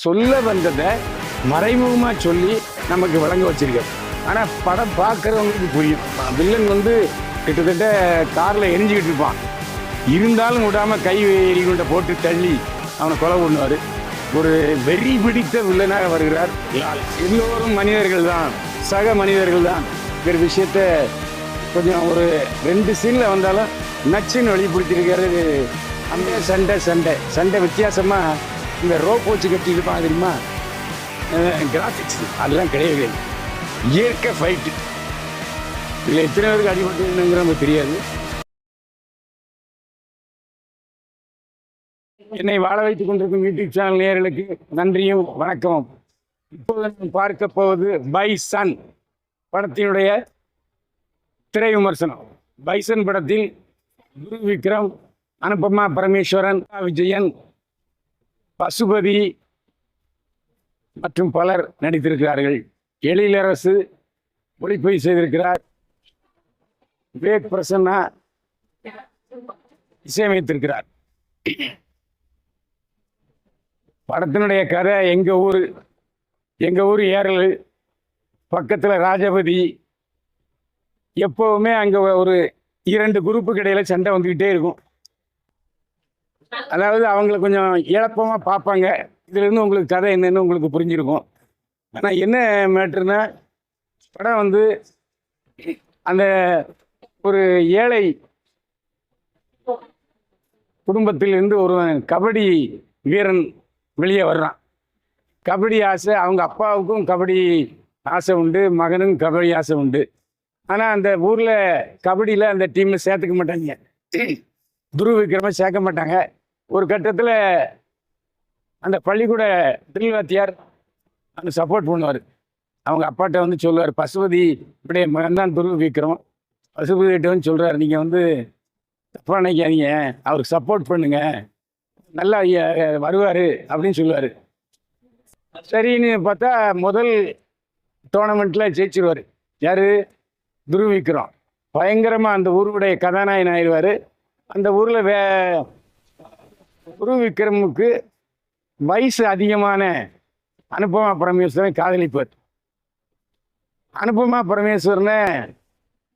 சொல்ல வந்ததை மறைமுகமாக சொல்லி நமக்கு வழங்க வச்சிருக்காரு. ஆனால் படம் பார்க்குறவங்களுக்கு புரியும். வில்லன் வந்து கிட்டத்தட்ட காரில் எரிஞ்சுக்கிட்டு இருப்பான், இருந்தாலும் விடாமல் கை எரிகுண்டை போட்டு தள்ளி அவனை கொலை பண்ணுவார். ஒரு வெறி பிடித்த வில்லனாக வருகிறார் லால். எல்லோரும் மனிதர்கள் தான், சக மனிதர்கள் தான். வேறு விஷயத்த கொஞ்சம் ஒரு 2 சீனில் வந்தாலும் நச்சுன்னு வெளிப்படுத்தியிருக்கிறது. அந்த சண்டை சண்டை சண்டை வித்தியாசமாக இந்த ரோப் வச்சு கட்டி இருப்பாங்க தெரியுமா, கிராஃபிக்ஸ் அதெல்லாம் கிடையவே கிடையாது. இயற்கை ஃபைட்டு. இதில் எத்தனை பேருக்கு அடிபட்டுங்கிற நமக்கு தெரியாது. என்னை வாழ வைத்துக் கொண்டிருக்கும் யூடியூப் சேனல் நேயர்களுக்கு நன்றியும் வணக்கமும். இப்போது நாம் பார்க்க போவது பைசன் படத்தினுடைய திரை விமர்சனம். பைசன் படத்தில் குரு விக்ரம், அனுபமா பரமேஸ்வரன், விஜயன், பசுபதி மற்றும் பலர் நடித்திருக்கிறார்கள். எழிலரசு ஒளிப்பதிவு செய்திருக்கிறார். விவேக் பிரசன்னா இசையமைத்திருக்கிறார். படத்தினுடைய கதை எங்கள் ஊர் ஏரல் பக்கத்தில் ராஜபதி. எப்போவுமே அங்கே ஒரு 2 குரூப்புக்கு இடையில் சண்டை வந்துக்கிட்டே இருக்கும். அதாவது அவங்கள கொஞ்சம் இழப்பமாக பார்ப்பாங்க. இதுலேருந்து உங்களுக்கு கதை என்னன்னு உங்களுக்கு புரிஞ்சிருக்கும். ஆனால் என்ன மேட்ருன்னா, படம் வந்து அந்த ஒரு ஏழை குடும்பத்திலிருந்து ஒரு கபடி வீரன் வெளியே வர்றான். கபடி ஆசை, அவங்க அப்பாவுக்கும் கபடி ஆசை உண்டு, மகனுக்கும் கபடி ஆசை உண்டு. ஆனால் அந்த ஊரில் கபடியில் அந்த டீமில் சேர்த்துக்க மாட்டாங்க, குரு விக்ரம சேர்க்க மாட்டாங்க. ஒரு கட்டத்தில் அந்த பள்ளிக்கூட ட்ரில் வாத்தியார் அந்த சப்போர்ட் பண்ணுவார். அவங்க அப்பாட்ட வந்து சொல்லுவார், பசுபதி இப்படியே மகன் தான் துருவ விக்ரம். பசுபதிகிட்ட வந்து சொல்கிறார், நீங்கள் வந்து தப்பாக நினைக்காதீங்க, அவருக்கு சப்போர்ட் பண்ணுங்க, நல்லா வருவார் அப்படின்னு சொல்லுவார். சரின்னு பார்த்தா முதல் டோர்னமெண்ட்டில் ஜெயிச்சிருவார். யார்? துருவ விக்ரம். பயங்கரமாக அந்த ஊருடைய கதாநாயகன் ஆயிடுவார். அந்த ஊரில் துருவ விக்ரமுக்கு வயசு அதிகமான அனுபமா பரமேஸ்வரன் காதலிப்பார். அனுபமா பரமேஸ்வரனை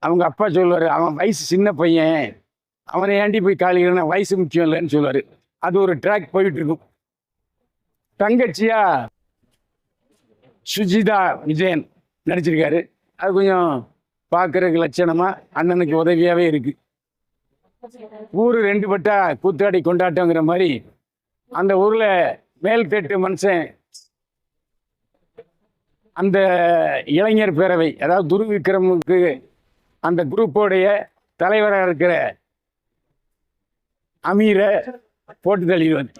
அவங்க அப்பா சொல்லுவார், அவன் வயசு சின்ன பையன், அவனை ஏண்டி போய் காலிக்கிறனா, வயசு முக்கியம் இல்லைன்னு சொல்லுவார். அது ஒரு ட்ராக் போயிட்டு இருக்கும். தங்கச்சியா சுஜிதா விஜயன் நடிச்சிருக்காரு. அது கொஞ்சம் பார்க்குறதுக்கு லட்சணமாக அண்ணனுக்கு உதவியாகவே இருக்குது. ஊர் 2 பட்டா கூத்தாடி கொண்டாட்டங்கிற மாதிரி அந்த ஊரில் மேல்தட்டு மனுஷன் அந்த இளைஞர் பேரவை, அதாவது துருவ விக்ரமுக்கு அந்த குரூப்போடைய தலைவராக இருக்கிற அமீரை போட்டு தள்ளிடுவார்.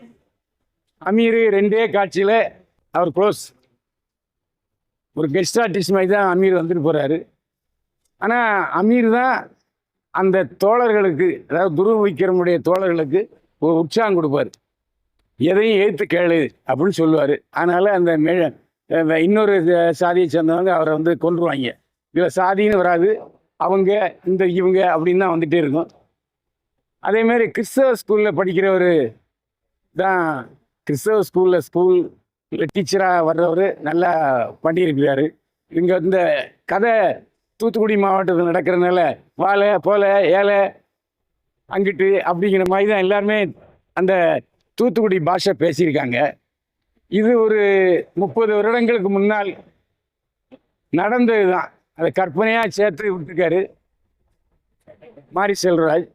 அமீர் 2 காட்சியில் அவர் க்ளோஸ், ஒரு கெஸ்ட் ஆர்டிஸ்ட் மாதிரி தான் அமீர் வந்துட்டு போகிறாரு. ஆனால் அமீர் தான் அந்த தோழர்களுக்கு, அதாவது துருவ விக்ரமுடைய தோழர்களுக்கு ஒரு உற்சாகம் கொடுப்பார். எதையும் ஏற்று கேளு அப்படின்னு சொல்லுவார். அதனால் அந்த இன்னொரு சாதியை சேர்ந்தவங்க அவரை வந்து கொன்றுவாங்க. இதில் சாதின்னு வராது, அவங்க இந்த இவங்க அப்படின்னு தான் வந்துகிட்டே இருக்கும். அதேமாரி கிறிஸ்தவ ஸ்கூலில் படிக்கிறவர் தான், கிறிஸ்தவ ஸ்கூலில் டீச்சராக வர்றவர் நல்லா பண்ணியிருக்கிறாரு. இங்கே இந்த கதை தூத்துக்குடி மாவட்டத்தில் நடக்கிறதுனால வாழ போல ஏழை அங்கிட்டு அப்படிங்கிற மாதிரி தான் எல்லாருமே அந்த தூத்துக்குடி பாஷை பேசியிருக்காங்க. இது ஒரு 30 வருடங்களுக்கு முன்னால் நடந்தது தான். அதை கற்பனையாக சேர்த்து விட்டுருக்காரு மாரி செல்வராஜ்.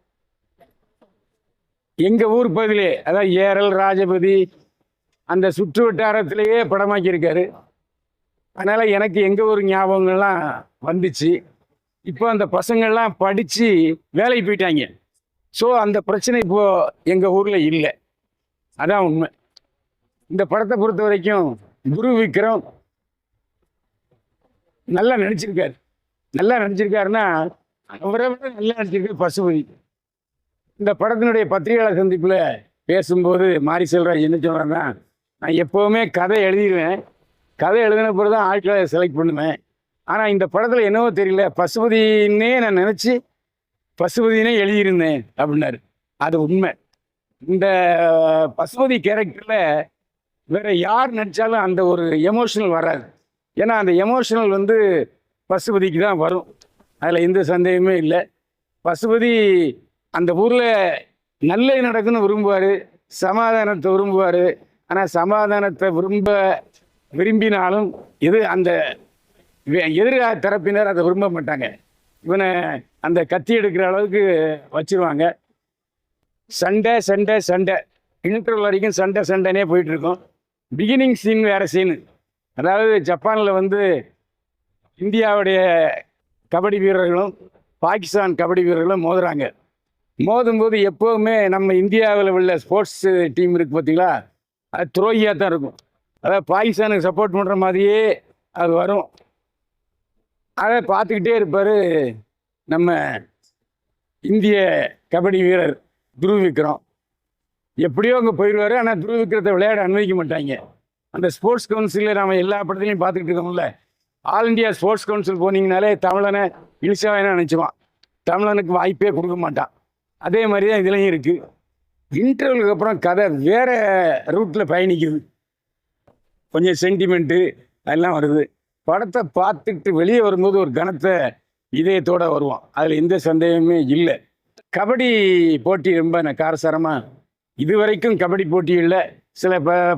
எங்கள் ஊர் பகுதியிலே, அதாவது ஏரல், ராஜபதி அந்த சுற்று வட்டாரத்திலேயே படமாக்கியிருக்காரு. அதனால் எனக்கு எங்கள் ஊர் ஞாபகங்கள்லாம் வந்துச்சு. இப்போ அந்த பசங்கள்லாம் படித்து வேலைக்கு போயிட்டாங்க. ஸோ அந்த பிரச்சனை இப்போது எங்கள் ஊரில் இல்லை. அதான் உண்மை. இந்த படத்தை பொறுத்த வரைக்கும் குரு விக்ரம் நல்லா நடிச்சிருக்காரு. நல்லா நடிச்சிருக்காருன்னா அவரை விட நல்லா நடிச்சிருக்காரு பசுபதி. இந்த படத்தினுடைய பத்திரிகையாளர் சந்திப்பில் பேசும்போது மாரி செல்வராஜ் என்ன சொல்கிறாருன்னா, நான் எப்போவுமே கதை எழுதிடுவேன், கதை எழுதின பிறகு தான் ஆட்களை செலக்ட் பண்ணுவேன். ஆனால் இந்த படத்தில் என்னவோ தெரியல, பசுபதினே நான் நினச்சி பசுபதினே எழுதியிருந்தேன் அப்படின்னாரு. அது உண்மை. இந்த பசுபதி கேரக்டரில் வேற யார் நடித்தாலும் அந்த ஒரு எமோஷனல் வராது. ஏன்னா அந்த எமோஷனல் வந்து பசுபதிக்கு தான் வரும், அதில் எந்த சந்தேகமே இல்லை. பசுபதி அந்த ஊரில் நல்லது நடக்குன்னு விரும்புவார், சமாதானத்தை விரும்புவார். ஆனால் சமாதானத்தை விரும்பினாலும் இது அந்த எதிர்கால தரப்பினர் அதை விரும்ப மாட்டாங்க. இவனை அந்த கத்தி எடுக்கிற அளவுக்கு வச்சிருவாங்க. சண்டை சண்டை சண்டை, இன்டர்வல் வரைக்கும் சண்டை சண்டைனே போயிட்டுருக்கோம். பிகினிங் சீன் வேறு சீனு. அதாவது ஜப்பானில் வந்து இந்தியாவுடைய கபடி வீரர்களும் பாகிஸ்தான் கபடி வீரர்களும் மோதுறாங்க. மோதும்போது எப்போவுமே நம்ம இந்தியாவில் உள்ள ஸ்போர்ட்ஸ் டீம் இருக்குது பார்த்தீங்களா, அது துரோகியாக தான் இருக்கும். அதாவது பாகிஸ்தானுக்கு சப்போர்ட் பண்ணுற மாதிரியே அது வரும். அதை பார்த்துக்கிட்டே இருப்பார் நம்ம இந்திய கபடி வீரர் துருவ் விக்ரம். எப்படியோ அங்கே போயிடுவார். ஆனால் துருவ் விக்ரத்தை விளையாட அனுமதிக்க மாட்டாங்க. அந்த ஸ்போர்ட்ஸ் கவுன்சிலில் நம்ம எல்லா படத்துலையும் பார்த்துக்கிட்டு இருக்கோம்ல, ஆல் இண்டியா ஸ்போர்ட்ஸ் கவுன்சில் போனீங்கனாலே தமிழனை இழிச்சாவேனா நினச்சிவான், தமிழனுக்கு வாய்ப்பே கொடுக்க மாட்டான். அதே மாதிரி தான் இதுலேயும் இருக்குது. இன்டர்வலுக்கு அப்புறம் கதை வேறு ரூட்டில் பயணிக்குது. கொஞ்சம் சென்டிமெண்ட்டு அதெல்லாம் வருது. படத்தை பார்த்துக்கிட்டு வெளியே வரும்போது ஒரு கனத்தை இதயத்தோடு வருவான், அதில் எந்த சந்தேகமே இல்லை. கபடி போட்டி ரொம்ப காரசாரமாக இது வரைக்கும் கபடி போட்டிகளில் சில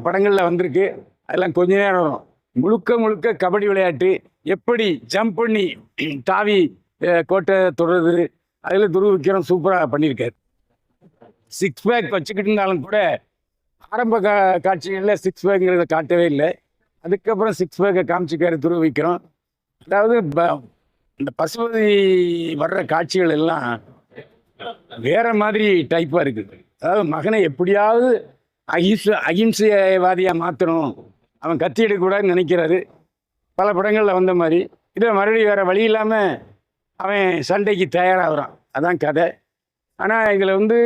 படங்களில் வந்திருக்கு. அதெல்லாம் கொஞ்ச நேரம் வரும். முழுக்க முழுக்க கபடி விளையாட்டு, எப்படி ஜம்ப் பண்ணி தாவி கோட்டை தொடருது, அதில் துருவ் விக்ரம் சூப்பராக பண்ணியிருக்காரு. சிக்ஸ் பேக் வச்சுக்கிட்டு இருந்தாலும் கூட ஆரம்ப காட்சிகளில் சிக்ஸ் பேக்குங்கிறத காட்டவே இல்லை. அதுக்கப்புறம் சிக்ஸ் பேக்கை காமிச்சிக்காரு துருவ் விக்ரம். அதாவது இந்த பசுபதி வர்ற காட்சிகள் எல்லாம் வேற மாதிரி டைப்பாக இருக்குது. அதாவது மகனை எப்படியாவது அகிம்சைவாதியாக மாற்றணும், அவன் கத்தி எடுக்கக்கூடாதுன்னு நினைக்கிறாரு. பல படங்களில் வந்த மாதிரி இதில் மறுபடியும் வேறு வழி இல்லாமல் அவன் சண்டைக்கு தயாராகிறான். அதான் கதை. ஆனால் இதில் வந்து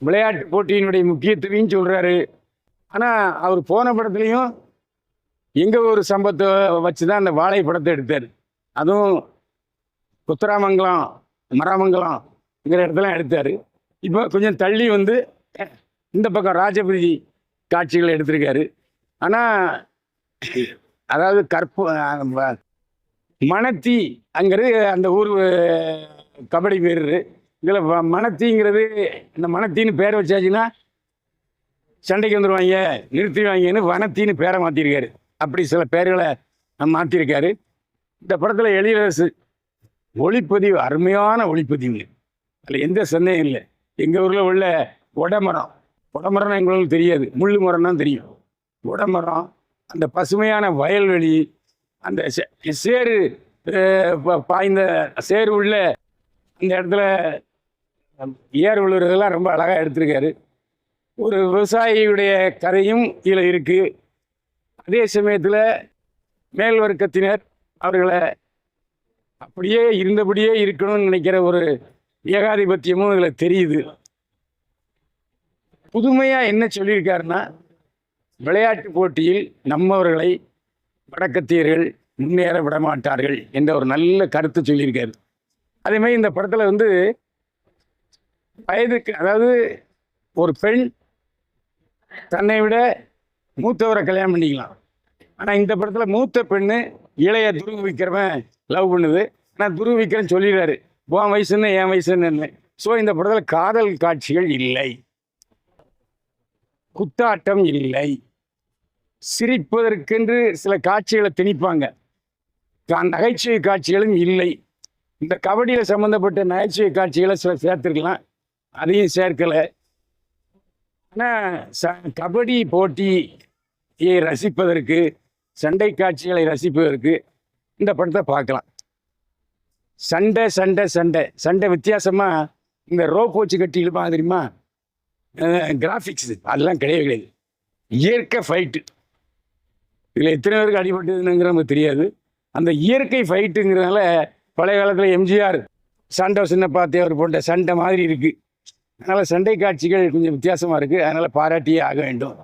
விளையாட்டு போட்டியினுடைய முக்கியத்துவம் சொல்கிறாரு. ஆனால் அவர் போன படத்துலேயும் எங்கள் ஒரு சம்பத்தை வச்சு தான் அந்த வாழை படத்தை எடுத்தார். அதுவும் குத்தராமங்கலம் மராமங்கலம்ங்கிற இடத்துல எடுத்தார். இப்போ கொஞ்சம் தள்ளி வந்து இந்த பக்கம் ராஜபதி காட்சிகளை எடுத்திருக்காரு. ஆனால் அதாவது மணத்தி அங்கிறது அந்த ஊர் கபடி வீரர். இதில் மணத்திங்கிறது, இந்த மணத்தின்னு பேரை வச்சாச்சுன்னா சண்டைக்கு வந்துடுவாங்க, நிறுத்திடுவாங்கன்னு வனத்தின்னு பேரை மாற்றிருக்காரு. அப்படி சில பேர்களை மாற்றிருக்காரு. இந்த படத்தில் எழிலரசு ஒளிப்பதிவு, அருமையான ஒளிப்பதிவு, அதில் எந்த சந்தேகம் இல்லை. எங்கள் ஊரில் உள்ள உடமரம்னா எங்களுக்கு தெரியாது, முள்ளு மரம் தான் தெரியும். உடமரம், அந்த பசுமையான வயல்வெளி, அந்த சேரு பாய்ந்த சேரு உள்ள அந்த இடத்துல ஏர் விழுறதெல்லாம் ரொம்ப அழகாக எடுத்திருக்காரு. ஒரு விவசாயியுடைய கதையும் இதில் இருக்குது. அதே சமயத்தில் மேல் வர்க்கத்தினர் அவர்களை அப்படியே இருந்தபடியே இருக்கணும்னு நினைக்கிற ஒரு ஏகாதிபத்தியமும் இதில் தெரியுது. புதுமையாக என்ன சொல்லியிருக்காருன்னா, விளையாட்டு போட்டியில் நம்மவர்களை வடக்கத்தியர்கள் முன்னேற விடமாட்டார்கள் என்ற ஒரு நல்ல கருத்து சொல்லியிருக்காரு. அதேமாதிரி இந்த படத்தில் வந்து வயதுக்கு, அதாவது ஒரு பெண் தன்னை விட மூத்தவரை கல்யாணம் பண்ணிக்கலாம். ஆனால் இந்த படத்தில் மூத்த பெண்ணு இளைய துருவ் விக்ரமன் லவ் பண்ணுது. ஆனால் துருவ் விக்ரம் சொல்லிடுறாரு, உன் வயசுன்னு என் வயசுன்னு. ஸோ இந்த படத்தில் காதல் காட்சிகள் இல்லை, குத்தாட்டம் இல்லை, சிரிப்பதற்கென்று சில காட்சிகளை திணிப்பாங்க, நகைச்சுவை காட்சிகளும் இல்லை. இந்த கபடியில் சம்மந்தப்பட்ட நகைச்சுவை காட்சிகளை சில சேர்த்துருக்கலாம், அதையும் சேர்க்கலை. ஆனால் கபடி போட்டியை ரசிப்பதற்கு, சண்டை காட்சிகளை ரசிப்பதற்கு இந்த படத்தை பார்க்கலாம். சண்டை சண்டை சண்டை சண்டை வித்தியாசமாக இந்த ரோப் வச்சு கட்டி இழுப்பாங்க தெரியுமா, கிராஃபிக்ஸ் அதெல்லாம் கிடையவே கிடையாது. இயற்கை ஃபைட்டு, இதில் எத்தனை பேருக்கு அடிபட்டதுங்கிற நமக்கு தெரியாது. அந்த இயற்கை ஃபைட்டுங்கிறதுனால பழைய காலத்தில் எம்ஜிஆர் சண்டை சின்னப்பா தேவர் போன்ற சண்டை மாதிரி இருக்குது. அதனால் சண்டை காட்சிகள் கொஞ்சம் வித்தியாசமாக இருக்குது, அதனால் பாராட்டியே ஆக வேண்டும்.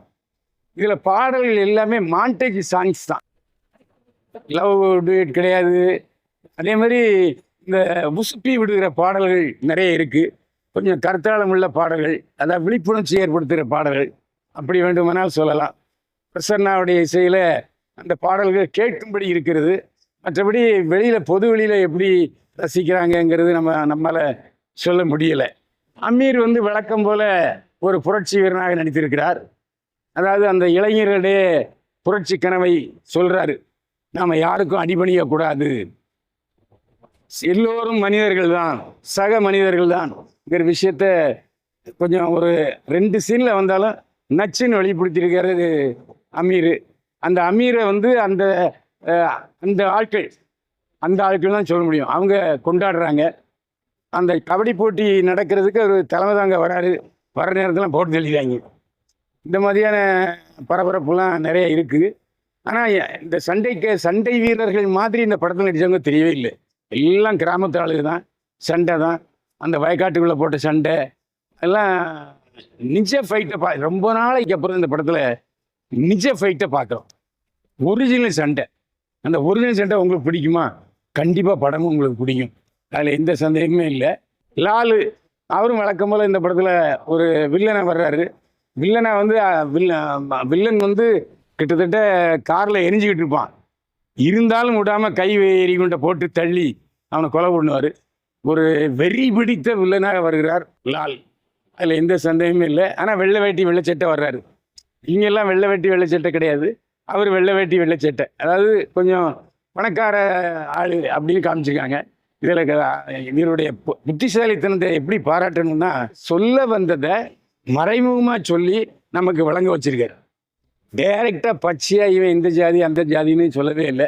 இதில் பாடல்கள் எல்லாமே மாண்டேஜ் சாங்ஸ் தான், லவ் டூயட் கிடையாது. அதே மாதிரி இந்த உசுப்பி விடுகிற பாடல்கள் நிறைய இருக்குது, கொஞ்சம் கருத்தாளம் உள்ள பாடல்கள், அதாவது விழிப்புணர்ச்சி ஏற்படுத்துகிற பாடல்கள், அப்படி வேண்டுமானால் சொல்லலாம். பிரசன்னாவுடைய இசையில் அந்த பாடல்கள் கேட்கும்படி இருக்கிறது. மற்றபடி வெளியில் பொது வெளியில் எப்படி ரசிக்கிறாங்கங்கிறது நம்மளால் சொல்ல முடியலை. அமீர் வந்து வழக்கம் போல் ஒரு புரட்சி வீரனாக நடித்திருக்கிறார். அதாவது அந்த இளைஞர்களுடைய புரட்சி கனவை சொல்கிறாரு. நாம் யாருக்கும் அடிபணியக்கூடாது, எல்லோரும் மனிதர்கள் தான், சக மனிதர்கள் தான்ங்கிற விஷயத்த கொஞ்சம் ஒரு 2 சீனில் வந்தாலும் நச்சுன்னு வெளிப்படுத்தியிருக்கிறது அமீர். அந்த அமீரை வந்து அந்த ஆட்கள் தான் சொல்ல முடியும். அவங்க கொண்டாடுறாங்க. அந்த கபடி போட்டி நடக்கிறதுக்கு ஒரு தலைமை தாங்க வர நேரத்தில் போட்டு தெளிவாங்க. இந்த மாதிரியான பரபரப்புலாம் நிறைய இருக்குது. ஆனால் இந்த சண்டை வீரர்கள் மாதிரி இந்த படத்தில் நடித்தவங்க தெரியவே இல்லை. எல்லாம் கிராமத்து ஆளுங்க தான், சண்டை தான், அந்த வயக்காட்டுக்குள்ளே போட்ட சண்டை எல்லாம் நிஜ ஃபைட்டை ரொம்ப நாளைக்கு அப்புறம் இந்த படத்தில் நிஜ ஃபைட்டை பார்க்குறோம். ஒரிஜினல் சண்டை. அந்த ஒரிஜினல் சண்டை உங்களுக்கு பிடிக்குமா? கண்டிப்பாக படமும் உங்களுக்கு பிடிக்கும், அதில் எந்த சந்தேகமே இல்லை. லாலு அவரும் வழக்கம் போல் இந்த படத்தில் ஒரு வில்லனை வர்றாரு. வில்லனை வந்து வில்லன் வந்து கிட்டத்தட்ட காரில் எரிஞ்சிக்கிட்டு இருப்பான். இருந்தாலும் விடாமல் கை எறிகுண்டை போட்டு தள்ளி அவனை கொலை பண்ணுவார். ஒரு வெறி பிடித்த வில்லனாக வருகிறார் லால், அதில் எந்த சந்தேகமே இல்லை. ஆனால் வெள்ளை வேட்டி வெள்ளை சட்டை வர்றாரு. இங்கெல்லாம் வெள்ளை வேட்டி வெள்ளை சட்டை கிடையாது, அவர் வெள்ளை வேட்டி வெள்ளை சட்டை. அதாவது கொஞ்சம் பணக்கார ஆள் அப்படின்னு காமிச்சிருக்காங்க. இதில் இவருடைய புத்திசாலித்தனத்தை எப்படி பாராட்டணும்னா, சொல்ல வந்ததை மறைமுகமாக சொல்லி நமக்கு வழங்க வச்சிருக்காரு. டைரெக்டாக பச்சையாக இவன் இந்த ஜாதி அந்த ஜாதின்னு சொல்லவே இல்லை.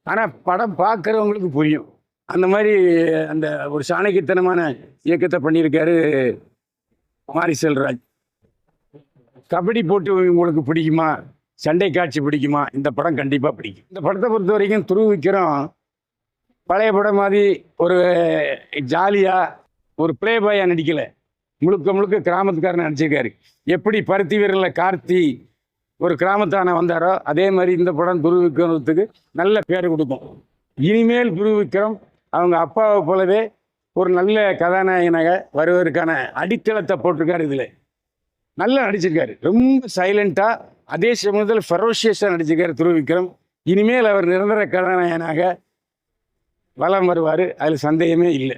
ஆனால் படம் பார்க்குறவங்களுக்கு புரியும். அந்த மாதிரி அந்த ஒரு சாணக்கியத்தனமான இயக்கத்தை பண்ணியிருக்காரு மாரி செல்வராஜ். கபடி போட்டு உங்களுக்கு பிடிக்குமா, சண்டை காட்சி பிடிக்குமா? இந்த படம் கண்டிப்பாக பிடிக்கும். இந்த படத்தை பொறுத்த வரைக்கும் துருவ விக்ரம் பழைய படம் மாதிரி ஒரு ஜாலியாக ஒரு ப்ளே பாயாக நடிக்கலை. முழுக்க கிராமத்துக்காரன் நடிச்சிருக்காரு. எப்படி பருத்தி வீரரில் கார்த்தி ஒரு கிராமத்தான வந்தாரோ அதே மாதிரி இந்த படம் துருவ விக்ரமத்துக்கு நல்ல பேர் கொடுக்கும். இனிமேல் துருவ விக்ரம் அவங்க அப்பாவை போலவே ஒரு நல்ல கதாநாயகனாக வருவதற்கான அடித்தளத்தை போட்டிருக்காரு. இதில் நல்லா நடிச்சிருக்காரு. ரொம்ப சைலண்ட்டாக, அதே சமயத்தில் ஃபெரோஷியஸாக நடிச்சிருக்காரு துருவ விக்ரம். இனிமேல் அவர் நிரந்தர கதாநாயகனாக வலம் வருவார், அதில் சந்தேகமே இல்லை.